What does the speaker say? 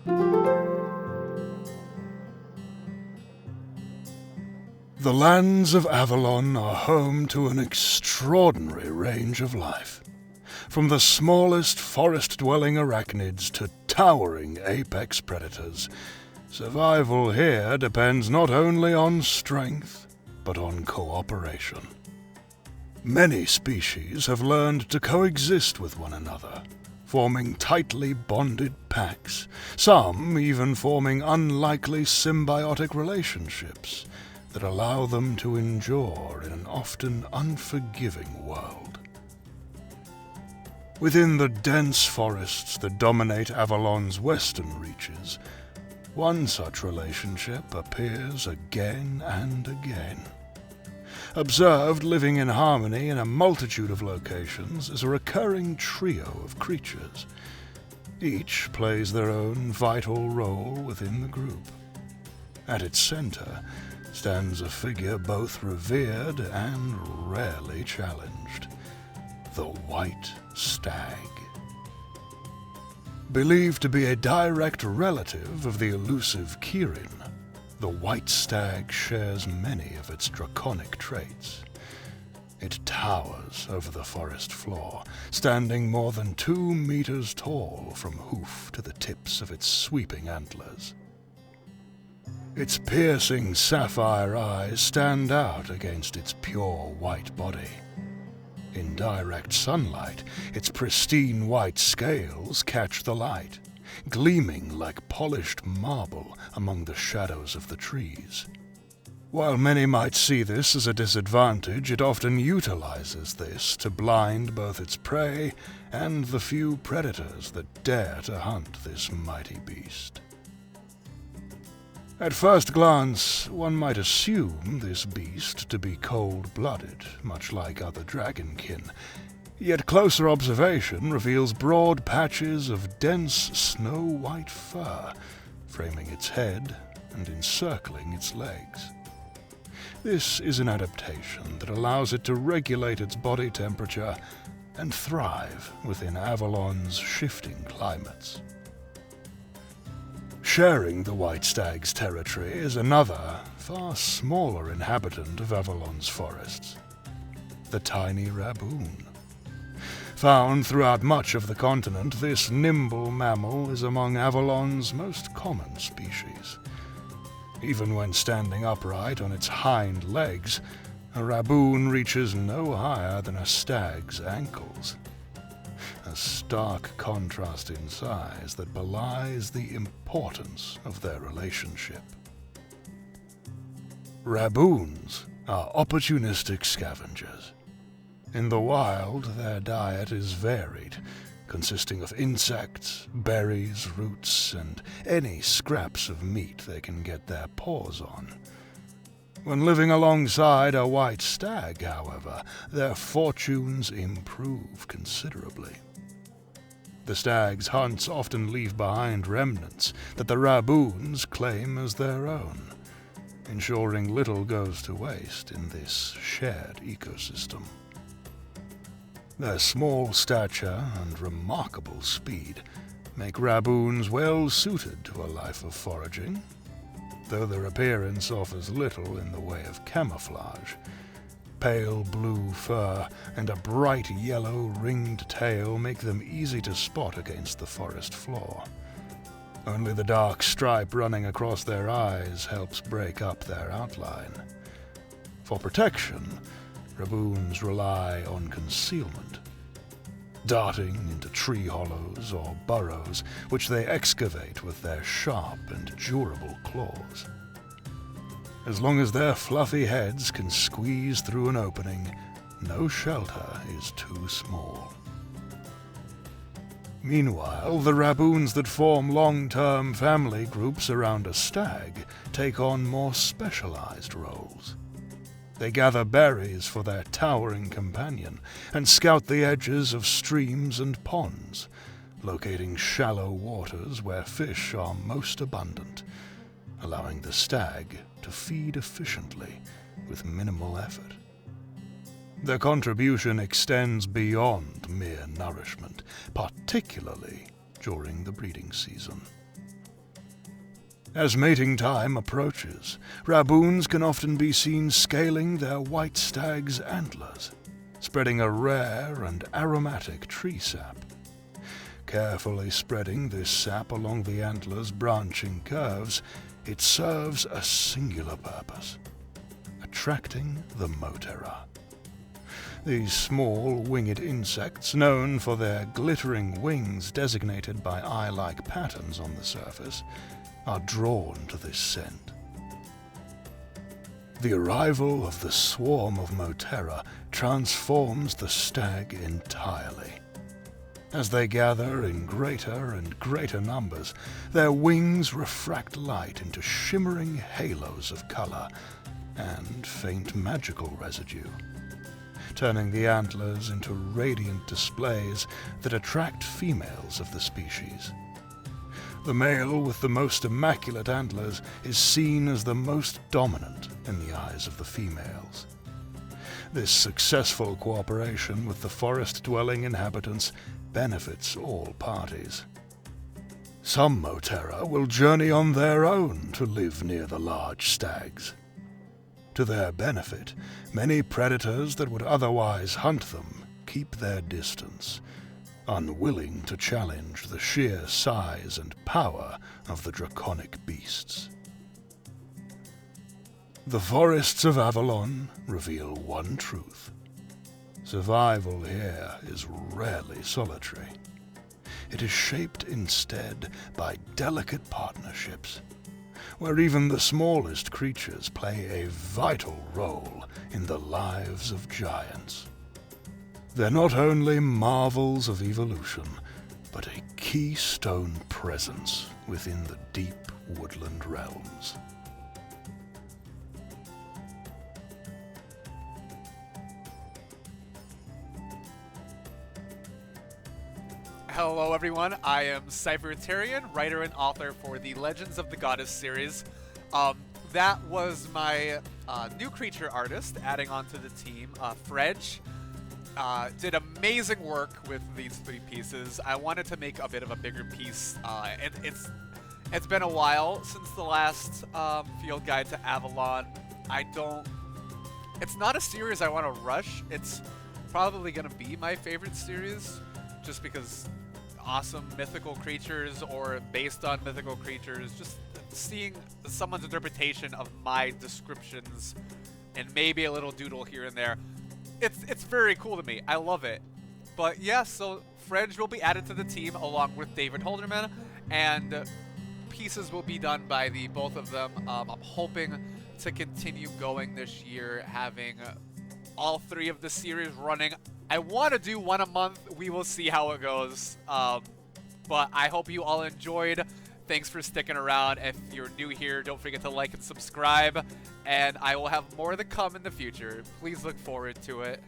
The lands of Avalon are home to an extraordinary range of life. From the smallest forest-dwelling arachnids to towering apex predators, survival here depends not only on strength, but on cooperation. Many species have learned to coexist with one another, forming tightly bonded packs, some even forming unlikely symbiotic relationships that allow them to endure in an often unforgiving world. Within the dense forests that dominate Avalon's western reaches, one such relationship appears again and again. Observed living in harmony in a multitude of locations is a recurring trio of creatures. Each plays their own vital role within the group. At its center stands a figure both revered and rarely challenged: the white stag. Believed to be a direct relative of the elusive Kirin, the white stag shares many of its draconic traits. It towers over the forest floor, standing more than 2 meters tall from hoof to the tips of its sweeping antlers. Its piercing sapphire eyes stand out against its pure white body. In direct sunlight, its pristine white scales catch the light, gleaming like polished marble among the shadows of the trees. While many might see this as a disadvantage, it often utilizes this to blind both its prey and the few predators that dare to hunt this mighty beast. At first glance, one might assume this beast to be cold-blooded, much like other dragonkin, yet closer observation reveals broad patches of dense snow-white fur, framing its head and encircling its legs. This is an adaptation that allows it to regulate its body temperature and thrive within Avalon's shifting climates. Sharing the white stag's territory is another, far smaller inhabitant of Avalon's forests: the tiny raboon. Found throughout much of the continent, this nimble mammal is among Avalon's most common species. Even when standing upright on its hind legs, a raboon reaches no higher than a stag's ankles. A stark contrast in size that belies the importance of their relationship. Raboons are opportunistic scavengers. In the wild, their diet is varied, consisting of insects, berries, roots, and any scraps of meat they can get their paws on. When living alongside a white stag, however, their fortunes improve considerably. The stag's hunts often leave behind remnants that the raboons claim as their own, ensuring little goes to waste in this shared ecosystem. Their small stature and remarkable speed make raboons well suited to a life of foraging, though their appearance offers little in the way of camouflage. Pale blue fur and a bright yellow ringed tail make them easy to spot against the forest floor. Only the dark stripe running across their eyes helps break up their outline. For protection, raboons rely on concealment, darting into tree hollows or burrows which they excavate with their sharp and durable claws. As long as their fluffy heads can squeeze through an opening, no shelter is too small. Meanwhile, the raboons that form long-term family groups around a stag take on more specialized roles. They gather berries for their towering companion and scout the edges of streams and ponds, locating shallow waters where fish are most abundant, allowing the stag to feed efficiently with minimal effort. Their contribution extends beyond mere nourishment, particularly during the breeding season. As mating time approaches, raboons can often be seen scaling their white stag's antlers, spreading a rare and aromatic tree sap. Carefully spreading this sap along the antler's branching curves, it serves a singular purpose: attracting the Motera. These small, winged insects, known for their glittering wings designated by eye-like patterns on the surface, are drawn to this scent. The arrival of the swarm of Motera transforms the stag entirely. As they gather in greater and greater numbers, their wings refract light into shimmering halos of color and faint magical residue, turning the antlers into radiant displays that attract females of the species. The male with the most immaculate antlers is seen as the most dominant in the eyes of the females. This successful cooperation with the forest-dwelling inhabitants benefits all parties. Some Motera will journey on their own to live near the large stags. To their benefit, many predators that would otherwise hunt them keep their distance, unwilling to challenge the sheer size and power of the draconic beasts. The forests of Avalon reveal one truth: survival here is rarely solitary. It is shaped instead by delicate partnerships, where even the smallest creatures play a vital role in the lives of giants. They're not only marvels of evolution, but a keystone presence within the deep woodland realms. Hello everyone, I am Cybertarian, writer and author for the Legends of the Goddess series. That was my new creature artist adding onto the team, Frejj. Did amazing work with these 3 pieces. I wanted to make a bit of a bigger piece. It's been a while since the last Field Guide to Avalon. It's not a series I want to rush. It's probably going to be my favorite series, just because awesome mythical creatures or based on mythical creatures, just seeing someone's interpretation of my descriptions and maybe a little doodle here and there. It's very cool to me. I love it. But yeah, so Frejj will be added to the team along with David Holderman, and pieces will be done by the both of them. I'm hoping to continue going this year, having all 3 of the series running. I want to do 1 a month. We will see how it goes. But I hope you all enjoyed. Thanks for sticking around. If you're new here, don't forget to like and subscribe. And I will have more to come in the future. Please look forward to it.